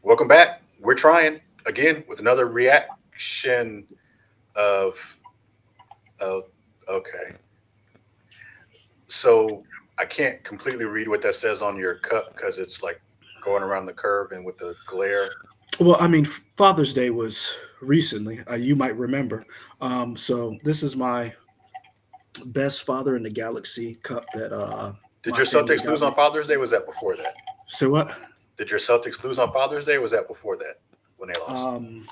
Welcome back. We're trying again with another reaction of. Uh, okay, so I can't completely read what that says on your cup because it's like going around the curve and with the glare. Well, I mean, Father's Day was recently. You might remember. So this is my best Father in the Galaxy cup that Did my your family Celtics lose got on me. Father's Day? Was that before that? So what? Did your Celtics lose on Father's Day? Was that before that when they lost? Um,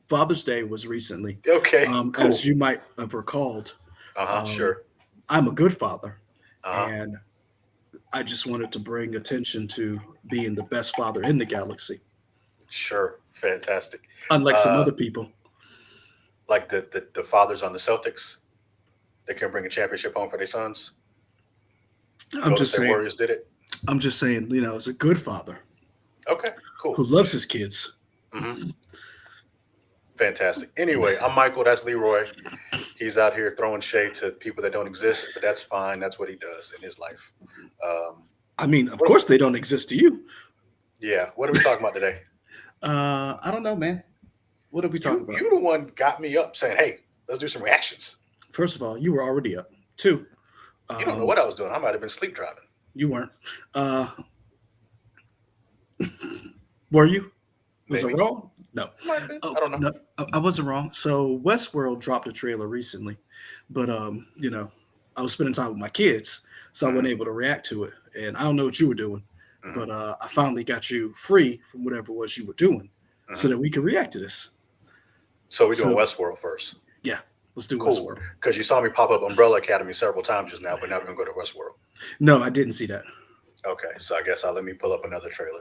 Father's Day was recently. Okay, As cool. you might have recalled, Uh huh. um, Sure. I'm a good father, Uh huh. and I just wanted to bring attention to being the best father in the galaxy, Sure. Fantastic. unlike some Uh, other people. like the fathers on the Celtics, they can bring a championship home for their sons. I'm Golden just State saying. Warriors did it. I'm just saying. As a good father Okay. Cool. who loves his kids. Hmm. Fantastic. Anyway, I'm Michael. That's Leroy. He's out here throwing shade to people that don't exist, but that's fine. That's what he does in his life. Um, I mean, of what? course they don't exist to you. Yeah. What are we talking about today? I don't know, man. What did we talk about? You the one got me up saying, "Hey, let's do some reactions." First of all, you were already up. Two, You don't know um, what I was doing. I might have been sleep driving. you weren't. Uh, were you? Was I Maybe. wrong? No. Might have been. Oh I don't know. no, I wasn't wrong. So Westworld dropped a trailer recently, but I was spending time with my kids, so I Hmm. wasn't able to react to it. And I don't know what you were doing, Hmm. but I finally got you free from whatever it was you were doing, so Hmm. that we could react to this. So we're doing So Westworld first. yeah, let's do Cool. Westworld. Because you saw me pop up Umbrella Academy several times just now, but now we're gonna go to Westworld. No, I didn't see that. Okay, so I guess I'll let me pull up another trailer.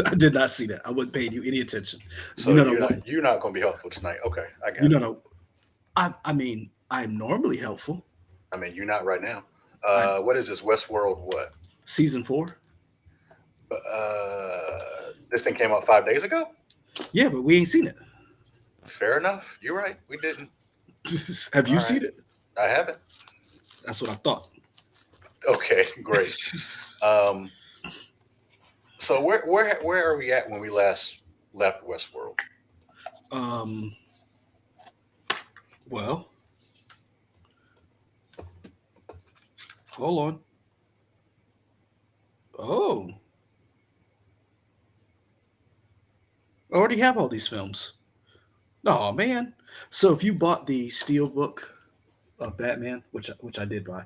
I did not see that. I wasn't paying you any attention. You So know, you're no, not you're not gonna be helpful tonight. Okay, I you got it. know, no. I mean, I'm normally helpful. I mean, you're not right now. I What is this Westworld? What? season 4. This thing came out 5 days ago. Yeah, but we ain't seen it. Fair enough. You're right. We didn't. Have All you right. seen it? I haven't. That's what I thought. Okay, great. Um, so where are we at when we last left Westworld? um, well, hold on. Oh, I already have all these films. Oh man. So if you bought the steel book of Batman, which I did buy,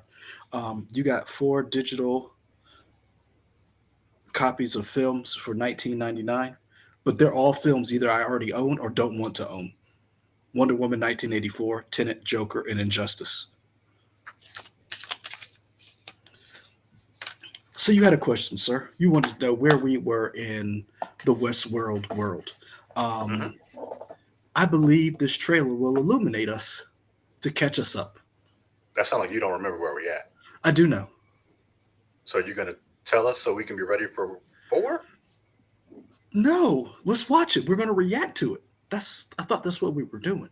you got 4 digital copies of films for 19.99, but they're all films either I already own or don't want to own. Wonder Woman 1984, Tenet, Joker, and Injustice. So you had a question, sir. You wanted to know where we were in the Westworld world. Hmm. Um, I believe this trailer will illuminate us to catch us up. That sounds like you don't remember where we at. I do know. So you're gonna tell us so we can be ready for four? No, let's watch it. We're going to react to it. I thought that's what we were doing.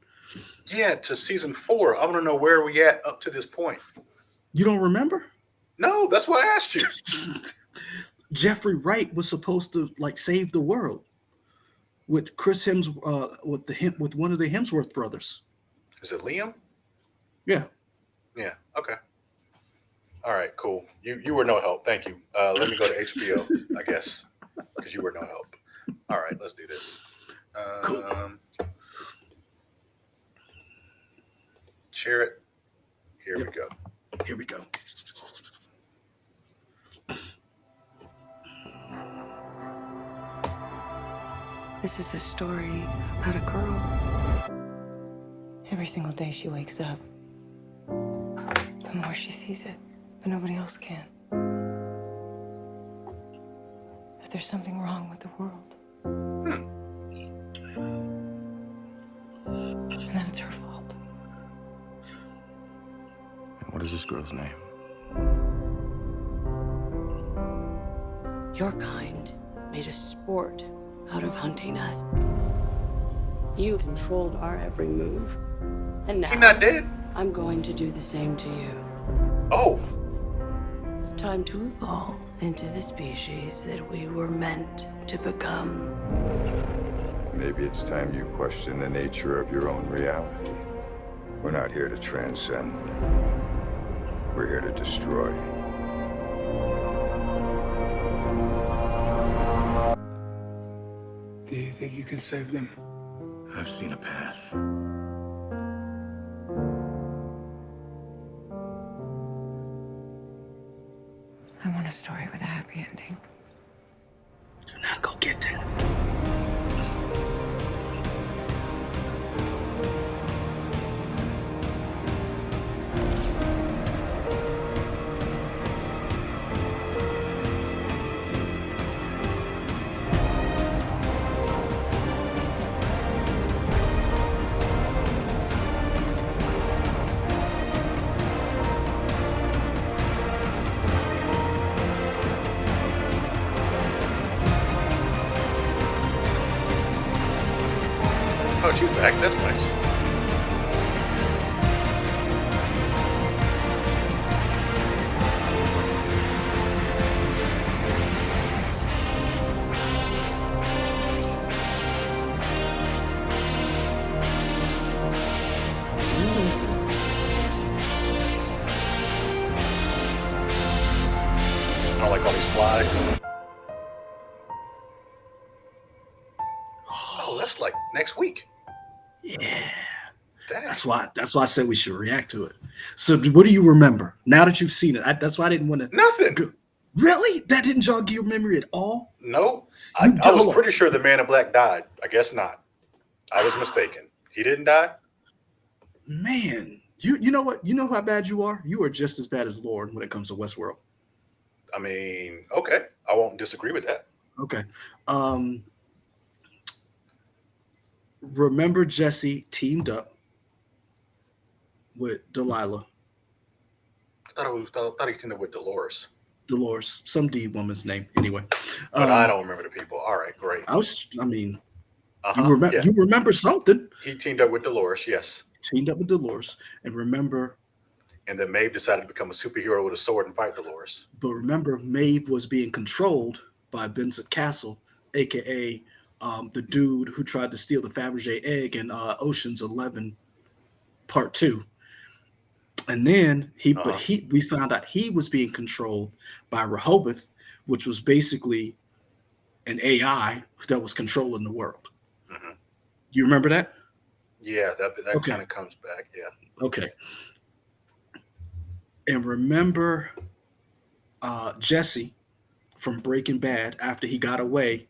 Yeah, to season four. I want to know where we at up to this point. You don't remember? No, that's why I asked you. Jeffrey Wright was supposed to like save the world with with one of the Hemsworth brothers. Is it Liam? Yeah. Yeah. Okay. All right. Cool. You were no help. Thank you. Let me go to HBO. I guess because you were no help. All right. Let's do this. Cool. Share it. Here we Yep. go. Here we go. This is a story about a girl. Every single day she wakes up, the more she sees it, but nobody else can. That there's something wrong with the world. And that it's her fault. What is this girl's name? Your kind made a sport out of hunting us. You controlled our every move. And He now not dead. I'm going to do the same to you. Oh, time to evolve into the species that we were meant to become. Maybe it's time you question the nature of your own reality. We're not here to transcend. We're here to destroy. Do you think you can save them? I've seen a path. I want a story with a happy ending. Do not go get that. Oh, she's back. That's nice. I don't like all these flies. Oh, that's like next week. Yeah. Dang. That's why I said we should react to it. So what do you remember now that you've seen it? That's why I didn't want to. Nothing. Really? That didn't jog your memory at all? No. I You was hold on. pretty sure the Man in Black died. I guess not. I was mistaken. He didn't die? Man, you know what? You know how bad you are? You are just as bad as Lord when it comes to Westworld. I mean, okay. I won't disagree with that. Okay. Remember Jesse teamed up with Delilah, I thought he teamed up with Dolores. some D woman's name. Anyway. But I don't remember the people. All right, great. You remember something. He teamed up with Dolores, yes. Teamed up with Dolores. And remember, And then Maeve decided to become a superhero with a sword and fight Dolores. but remember, Maeve was being controlled by Vincent Castle, aka the dude who tried to steal the Fabergé egg in Ocean's 11 Part 2. And then we found out he was being controlled by Rehoboth, which was basically an AI that was controlling the world. Mhm. You remember that? Yeah, that Okay. kind of comes back. Yeah. Okay. And remember Jesse from Breaking Bad after he got away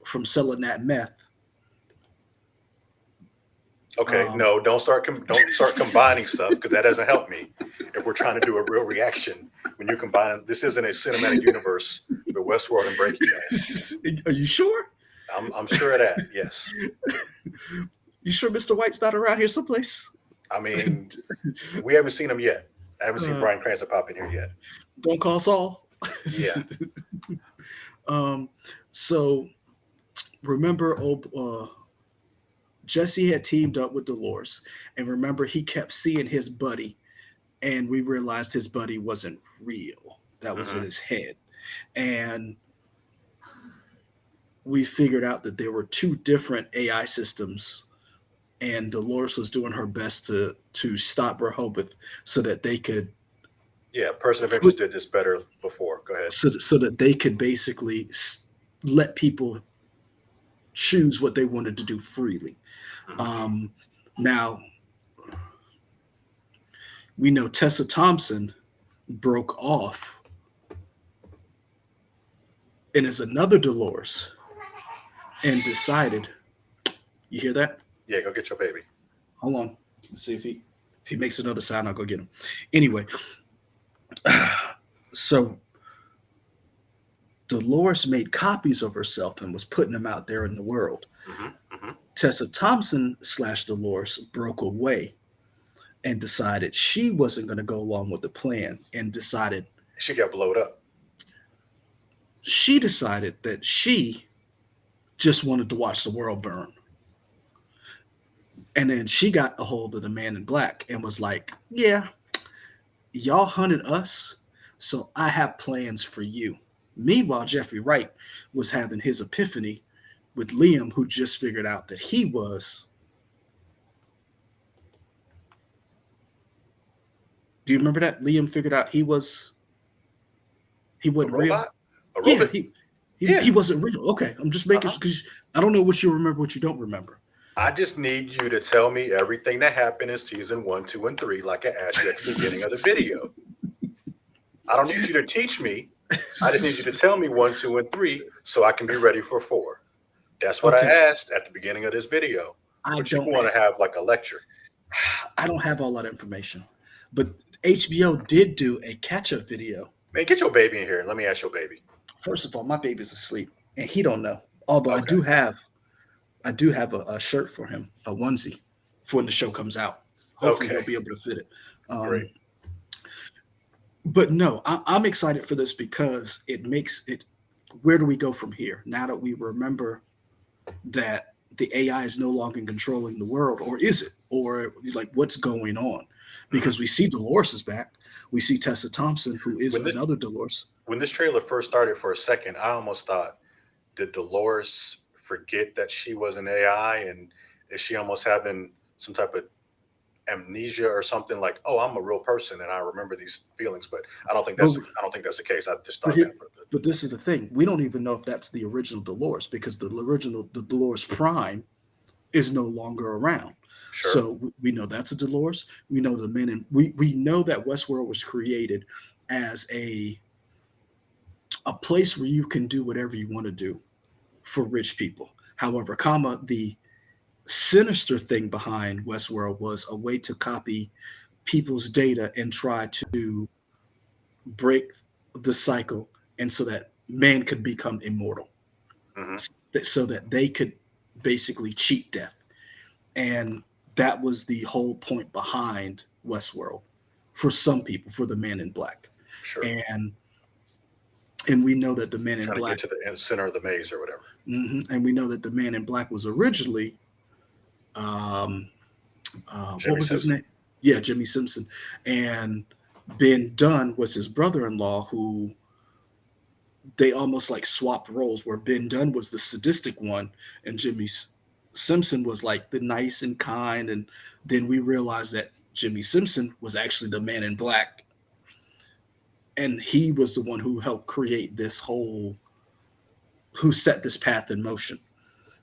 from selling that meth. Okay. No, don't start combining stuff because that doesn't help me. If we're trying to do a real reaction, when you combine, this isn't a cinematic universe with Westworld and Breaking Bad. Are you sure? I'm sure of that. Yes. You sure Mr. White's not around here someplace? I mean, we haven't seen him yet. I haven't seen Bryan Cranston pop in here yet. Don't call Saul. Yeah. So remember, Jesse had teamed up with Dolores, and remember he kept seeing his buddy, and we realized his buddy wasn't real. That was in his head, and we figured out that there were two different AI systems, and Dolores was doing her best to stop Rehoboth so that they could. Yeah, Person of Interest did this better before. Go ahead. So that they could basically let people choose what they wanted to do freely. Now, we know Tessa Thompson broke off, and is another Dolores, and decided. You hear that? Yeah, go get your baby. Hold on. Let's see if he makes another sound. I'll go get him. Anyway, so Dolores made copies of herself and was putting them out there in the world. Tessa Thompson / Dolores broke away and decided she wasn't going to go along with the plan, and decided She got blowed up. she decided that she just wanted to watch the world burn. And then she got a hold of the Man in Black and was like, yeah, y'all hunted us, So I have plans for you. Meanwhile, Jeffrey Wright was having his epiphany with Liam, who just figured out that he was. Do you remember that Liam figured out he A wasn't real? robot? A Yeah, robot? he Yeah. wasn't real. Okay, I'm just making Uh-huh. sure because I don't know what you remember, what you don't remember. I just need you to tell me everything that happened in season 1, 2, and 3, like I asked you at the beginning of the video. I don't need you to teach me. I just need you to tell me 1, 2, and 3 so I can be ready for 4. That's what I Okay, asked at the beginning of this video. I But you don't want to have like a lecture. I don't have all that information, but HBO did do a catch up video. Man, get your baby in here and let me ask your baby. First of all, my baby's asleep and he don't know. Although Okay. I do have a shirt for him, a onesie, for when the show comes out. Hopefully he'll Okay. be able to fit it. Great. But no, I'm excited for this because it makes it. Where do we go from here? Now that we remember that the AI is no longer controlling the world, or is it? Or like what's going on? Mhm. Because we see Dolores is back. We see Tessa Thompson, who is When this another Dolores. when this trailer first started for a second, I almost thought, did Dolores forget that she was an AI and is she almost having some type of amnesia or something like, oh, I'm a real person and I remember these feelings, but But I don't think that's the case. I just but thought here, that for a bit. but this is the thing. We don't even know if that's the original Dolores because the Dolores Prime is no longer around. Sure. So we know that's a Dolores. We know the men and we know that Westworld was created as a place where you can do whatever you want to do for rich people. However, comma, the sinister thing behind Westworld was a way to copy people's data and try to break the cycle and so that man could become immortal Hmm. so that they could basically cheat death. And that was the whole point behind Westworld for some people, for the Man in Black. Sure. And we know that the Man in Trying to get Black, to the center of the maze or whatever. and we know that the Man in Black was originally, um, what Jimmy was his Simpson. name? Yeah, Jimmy Simpson, and Ben Dunn was his brother-in-law, who they almost like swapped roles, where Ben Dunn was the sadistic one, and Simpson was like the nice and kind, and then we realized that Jimmy Simpson was actually the Man in Black, and he was the one who helped create this whole, who set this path in motion.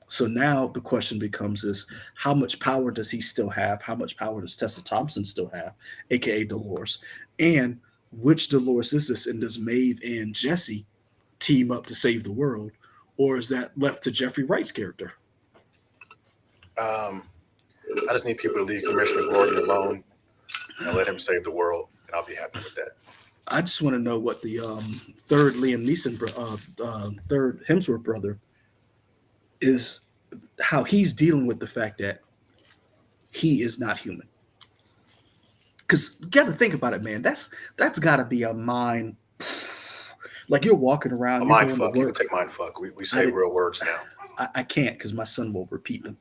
So now the question becomes is how much power does he still have? How much power does Tessa Thompson still have, aka Dolores? And which Dolores is this? And does Maeve and Jesse team up to save the world? Or is that left to Jeffrey Wright's character? Um, I just need people to leave Commissioner Gordon alone and let him save the world, and I'll be happy with that. I just want to know what the third Liam Neeson, third Hemsworth brother is, how he's dealing with the fact that he is not human. Because you got to think about it, man. That's got to be a mind. Like you're walking A around, you're mind going to fuck. You can work. take mind fuck. We I say did, real words now. I can't because my son will repeat them.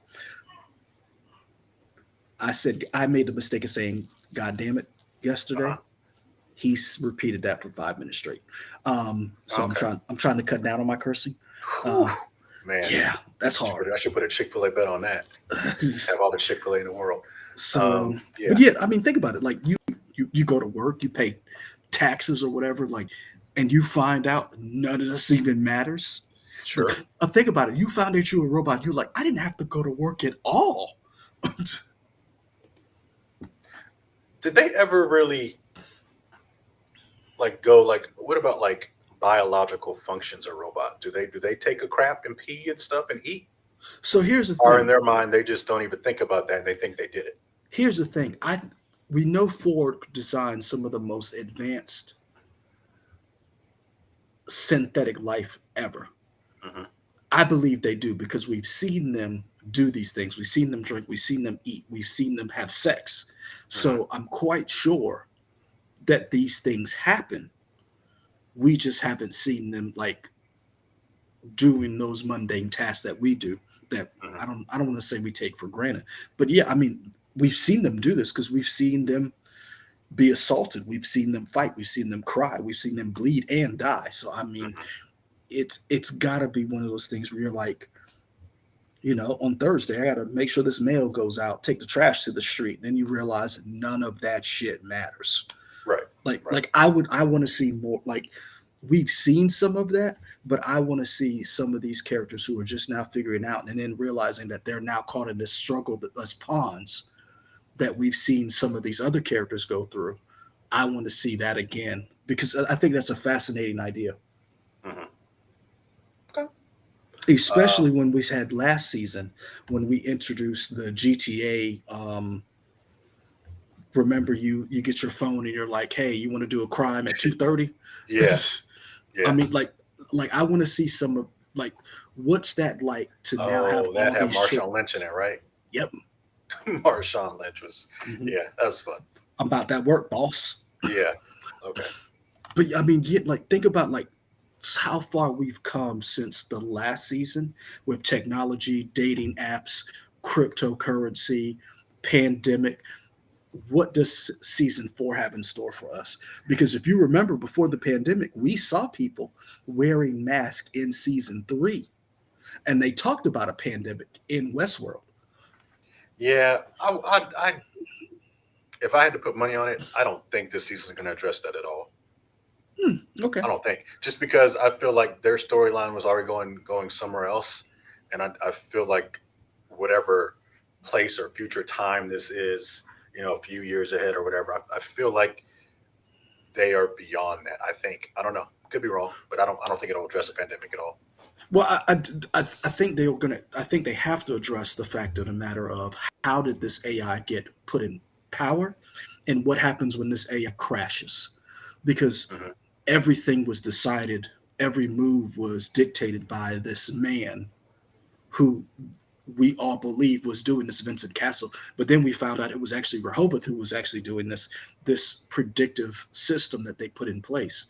I said I made the mistake of saying "God damn it" yesterday. Uh-huh. He's repeated that for 5 minutes straight. So Okay. I'm trying to cut down on my cursing. Whew, Uh, man, yeah, that's hard. I should put a Chick-fil-A bet on that. Have all the Chick-fil-A in the world. So, Yeah, but yeah, I mean, think about it. Like you go to work, you pay taxes or whatever, like, and you find out none of this even matters. Like, sure. think about it. You found out you're a robot. You're like, I didn't have to go to work at all. Did they ever really like go like? What about like biological functions of robots? Do they take a crap and pee and stuff and eat? So here's the Or in thing. their mind, they just don't even think about that and they think they did it. Here's the thing. We know Ford designed some of the most advanced synthetic life ever. Hmm. I believe they do because we've seen them do these things. We've seen them drink. We've seen them eat. We've seen them have sex. Hmm. So I'm quite sure that these things happen. We just haven't seen them like doing those mundane tasks that we do. That Hmm. I don't want to say we take for granted, but yeah, I mean we've seen them do this because we've seen them be assaulted. We've seen them fight. We've seen them cry. We've seen them bleed and die. So I mean, Mhm. it's got to be one of those things where you're like, on Thursday, I got to make sure this mail goes out, take the trash to the street. Then you realize none of that shit matters. Right. Like, Right. like I want to see more. Like, we've seen some of that, but I want to see some of these characters who are just now figuring out and then realizing that they're now caught in this struggle as pawns that we've seen some of these other characters go through. I want to see that again because I think that's a fascinating idea, Mhm. Okay. Uh, especially when we had last season when we introduced the GTA. Remember, you get your phone and you're like, hey, you want to do a crime at 2:30? yeah. I Yeah. mean, like I want to see some of like what's that like to now have Oh, that all had these children. Marshawn Lynch in it, right? Yep. Marshawn Lynch was, Mhm. yeah, that was fun. About that work, boss. Yeah. Okay. But I mean, like think about like how far we've come since the last season with technology, dating apps, cryptocurrency, pandemic. What does season 4 have in store for us? Because if you remember before the pandemic, we saw people wearing masks in season 3, and they talked about a pandemic in Westworld. Yeah. If I had to put money on it, I don't think this season's going to address that at all. Okay. I don't think just because I feel like their storyline was already going somewhere else, and I feel like whatever place or future time this is, a few years ahead or whatever, I feel like they are beyond that. I think I don't know, could be wrong, but I don't think it'll address the pandemic at all. Well, I think they're gonna. I think they have to address the fact of the matter of how did this AI get put in power, and what happens when this AI crashes, because Hmm. everything was decided, every move was dictated by this man who we all believe was doing this, Vincent Castle. But then we found out it was actually Rehoboth who was actually doing this predictive system that they put in place.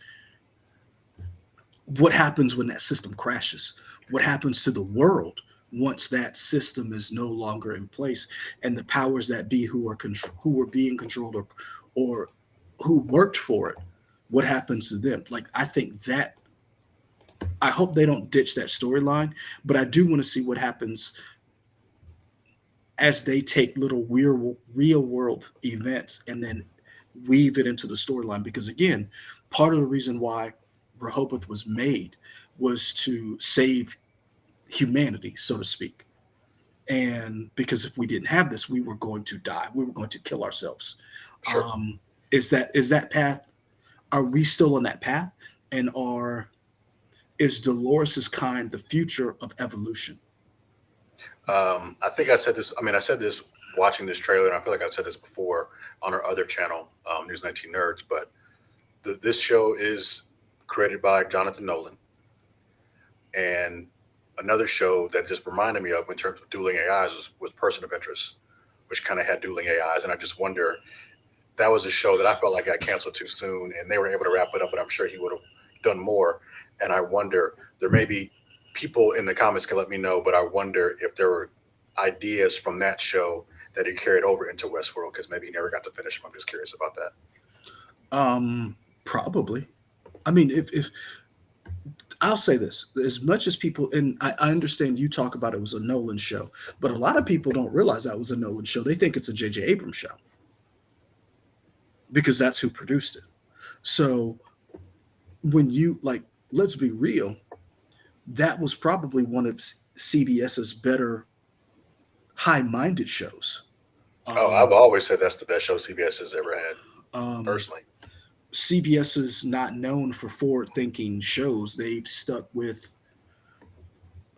What happens when that system crashes? What happens to the world once that system is no longer in place and the powers that be who were being controlled or who worked for it? What happens to them? Like I think that I hope they don't ditch that storyline, but I do want to see what happens as they take little real world events and then weave it into the storyline. Because again, part of the reason why Rehoboth was made was to save humanity, so to speak. And because if we didn't have this, we were going to die. We were going to kill ourselves. Sure. Is that path? Are we still on that path? And is Dolores's kind the future of evolution? I think I said this. I mean, I said this watching this trailer, and I feel like I said this before on our other channel, News 19 Nerds. But this show is created by Jonathan Nolan, and another show that just reminded me of in terms of dueling AIs was Person of Interest, which kind of had dueling AIs, and I just wonder that was a show that I felt like got canceled too soon, and they were able to wrap it up, but I'm sure he would have done more. And I wonder, there may be people in the comments can let me know, but I wonder if there were ideas from that show that he carried over into Westworld because maybe he never got to finish them. I'm just curious about that. Probably. I mean, if I'll say this, as much as people, and I understand you talk about it was a Nolan show, but a lot of people don't realize that was a Nolan show. They think it's a J.J. Abrams show because that's who produced it. So when you like, let's be real, that was probably one of CBS's better high-minded shows. Oh, Um, I've always said that's the best show CBS has ever had, um, personally. CBS is not known for forward-thinking shows. They've stuck with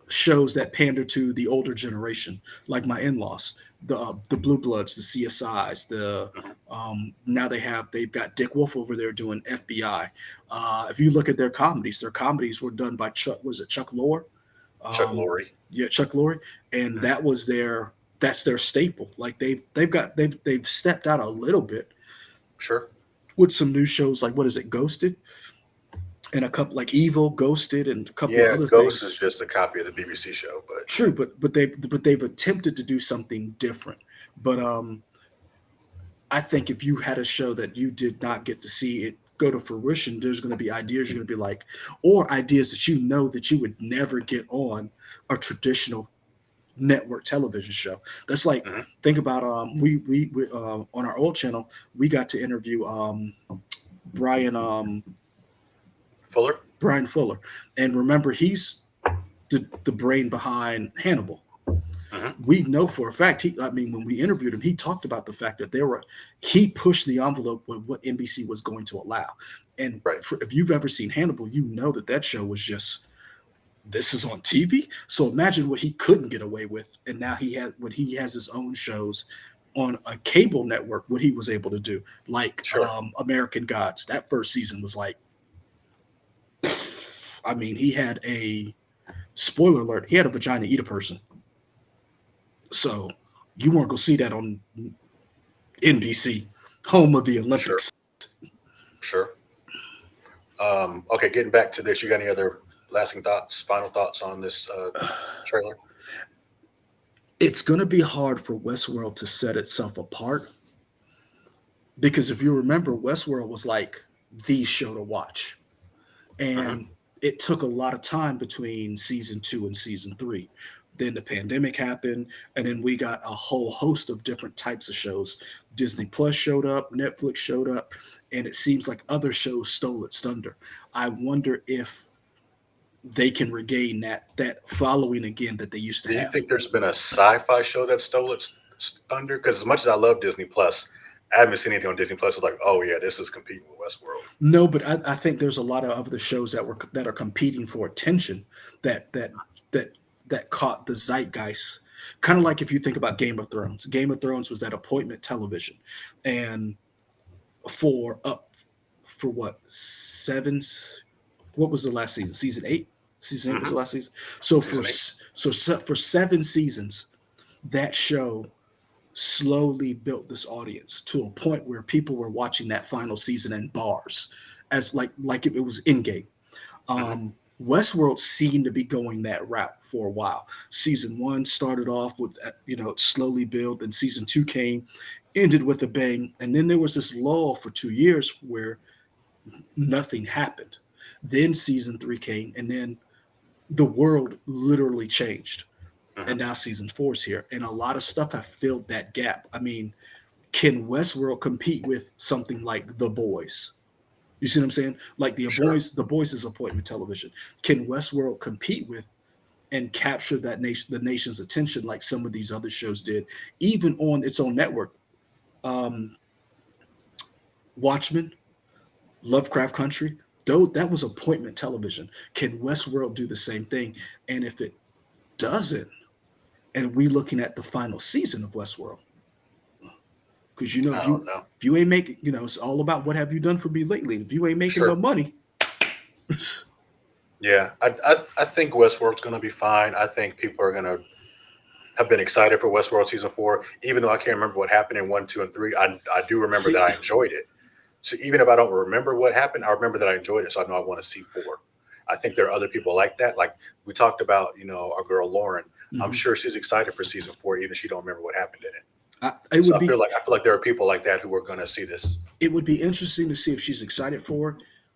shows that pander to the older generation, like my in-laws, the Blue Bloods, the CSIs, Mhm. now they've got Dick Wolf over there doing FBI. If you look at their comedies were done by Chuck Lorre? Chuck Um, Lorre. yeah, Chuck Lorre, and Mhm. that's their staple. Like they've stepped out a little bit Sure. with some new shows like what is it, Ghosted, and a couple like Evil, Ghosted, and a couple of Yeah, other Ghost is things. just a copy of the BBC show, but yeah. True, but they've attempted to do something different. But I think if you had a show that you did not get to see it go to fruition, there's going to be ideas you're going to be like, or ideas that you know that you would never get on a traditional network television show. That's like, Hmm. think about we on our old channel we got to interview Brian Fuller. Brian Fuller, and remember he's the brain behind Hannibal. Hmm. We know for a fact I mean, when we interviewed him, he talked about the fact that he pushed the envelope with what NBC was going to allow. And Right. if you've ever seen Hannibal, you know that show was just, this is on TV. So imagine what he couldn't get away with, and now he has his own shows on a cable network. What he was able to do, like Sure. American Gods, that first season was like, I mean, he had a, spoiler alert, he had a vagina eat a person. So you weren't gonna see that on NBC, home of the Sure. Olympics. Sure. Okay, getting back to this, you got any other lasting thoughts, final thoughts on this trailer? It's gonna be hard for Westworld to set itself apart because if you remember, Westworld was like the show to watch, Hmm. and it took a lot of time between season 2 and season 3. Then the pandemic happened, and then we got a whole host of different types of shows. Disney Plus showed up, Netflix showed up, and it seems like other shows stole its thunder. I wonder if they can regain that following again that they used to Do you have. think there's been a sci-fi show that stole its thunder? Because as much as I love Disney Plus, I haven't seen anything on Disney Plus. It's like, oh yeah, this is competing with Westworld. No, but I think there's a lot of other shows that are competing for attention that that that caught the zeitgeist. Kind of like if you think about Game of Thrones. Game of Thrones was that appointment television, and for up for what seven? What was the last season? Season 8. Season 8 was Hmm. the last season. So Season 8. for 7 seasons, that show slowly built this audience to a point where people were watching that final season in bars as like it was in game. Hmm. Westworld seemed to be going that route for a while. Season 1 started off with slowly build, and season 2 came, ended with a bang, and then there was this lull for 2 years where nothing happened. Then season 3 came, and then the world literally changed, Hmm. and now season 4 is here, and a lot of stuff have filled that gap. I mean, can Westworld compete with something like The Boys? You see what I'm saying? Like Sure. The Boys is appointment television. Can Westworld compete with and capture the nation's attention like some of these other shows did, even on its own network? Um, Watchmen, Lovecraft Country, though that was appointment television. Can Westworld do the same thing? And if it doesn't, and we looking at the final season of Westworld, because I don't know. if you ain't making, it's all about what have you done for me lately. If you ain't making no Sure. money, Yeah, I think Westworld's going to be fine. I think people are going to have been excited for Westworld season 4, even though I can't remember what happened in 1, 2, and 3. I do remember see, that I enjoyed it. So even if I don't remember what happened, I remember that I enjoyed it. So I know I want to see 4. I think there are other people like that. Like we talked about, our girl Lauren. I'm mhm. sure she's excited for season 4, even if she don't remember what happened in it. It So would be I feel like there are people like that who are going to see this. it would be interesting to see if she's excited for it,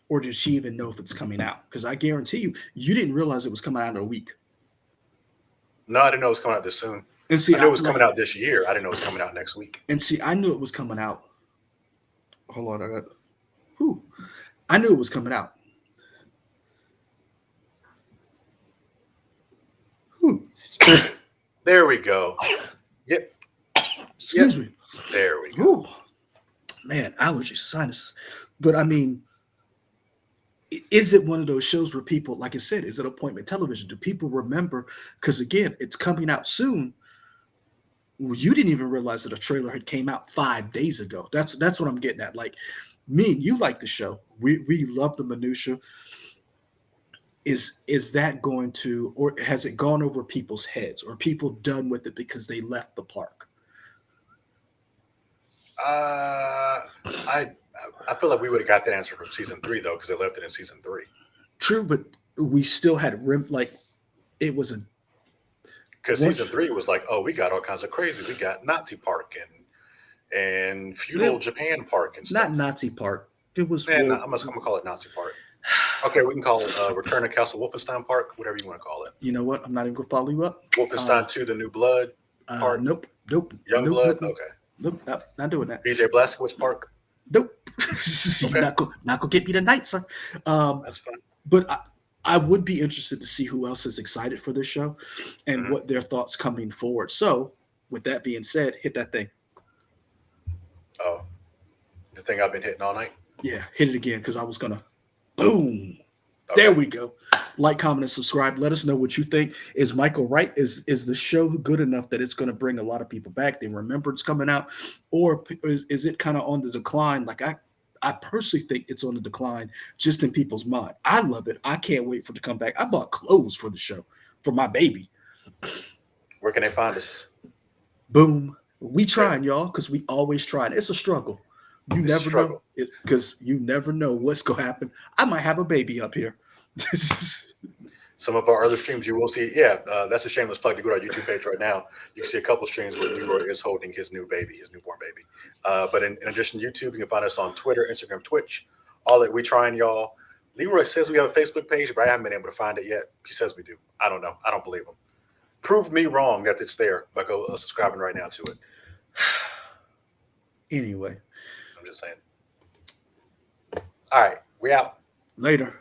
or did she even know if it's coming out? Because I guarantee you didn't realize it was coming out in a week. No, I didn't know it was coming out this soon. And see, I knew it was coming out this year. I didn't know it was coming out next week. I knew it was coming out. Hold on, whew. I knew it was coming out. Whew. There we go. Yep. Excuse me. There we go. Whew. Man, allergies, sinus. But I mean, is it one of those shows where people, like I said, is it appointment television? Do people remember? Because again, it's coming out soon. Well, you didn't even realize that a trailer had came out 5 days ago. That's what I'm getting at. Like me and you like the show. We love the minutia. Is that going to, or has it gone over people's heads, or people done with it because they left the park? I I feel like we would have got that answer from season 3 though, because they left it in season 3. True, but we still had like it was a Because once. season 3 was like, oh, we got all kinds of crazy. We got Nazi Park and and feudal Japan Park and stuff. Not Nazi Park. It was. Man, I'm gonna call it Nazi Park. Okay, we can call it Return to Castle Wolfenstein Park, whatever you want to call it. You know what? I'm not even gonna follow you up. Wolfenstein 2: The New Blood Park. Nope. Young nope, Blood. Nope, Okay. nope, not doing that. BJ Blazkowicz Park. Nope. Okay. You're not gonna get me tonight, sir. That's fine. But I would be interested to see who else is excited for this show and what their thoughts coming forward. So, with that being said, hit that thing. Oh, the thing I've been hitting all night. Yeah, hit it again because I was gonna. Boom. Okay. There we go. Like, comment, and subscribe. Let us know what you think. Is Michael right? Is the show good enough that it's going to bring a lot of people back? They remember it's coming out, or is it kind of on the decline? Like I personally think it's on the decline, just in people's mind. I love it. I can't wait for it to come back. I bought clothes for the show for my baby. Where can they find us? Boom. We trying, y'all, because we always trying. It's a struggle. You It's a never struggle. know, because you never know what's going to happen. I might have a baby up here. Some of our other streams you will see. Yeah, that's a shameless plug to go to our YouTube page right now. You can see a couple streams where Leroy is holding his newborn baby. But in addition to YouTube, you can find us on Twitter, Instagram, Twitch. All that we trying, y'all. Leroy says we have a Facebook page, but I haven't been able to find it yet. He says we do. I don't know. I don't believe him. Prove me wrong that it's there by go subscribing right now to it. Anyway, I'm just saying. All right, we out. later.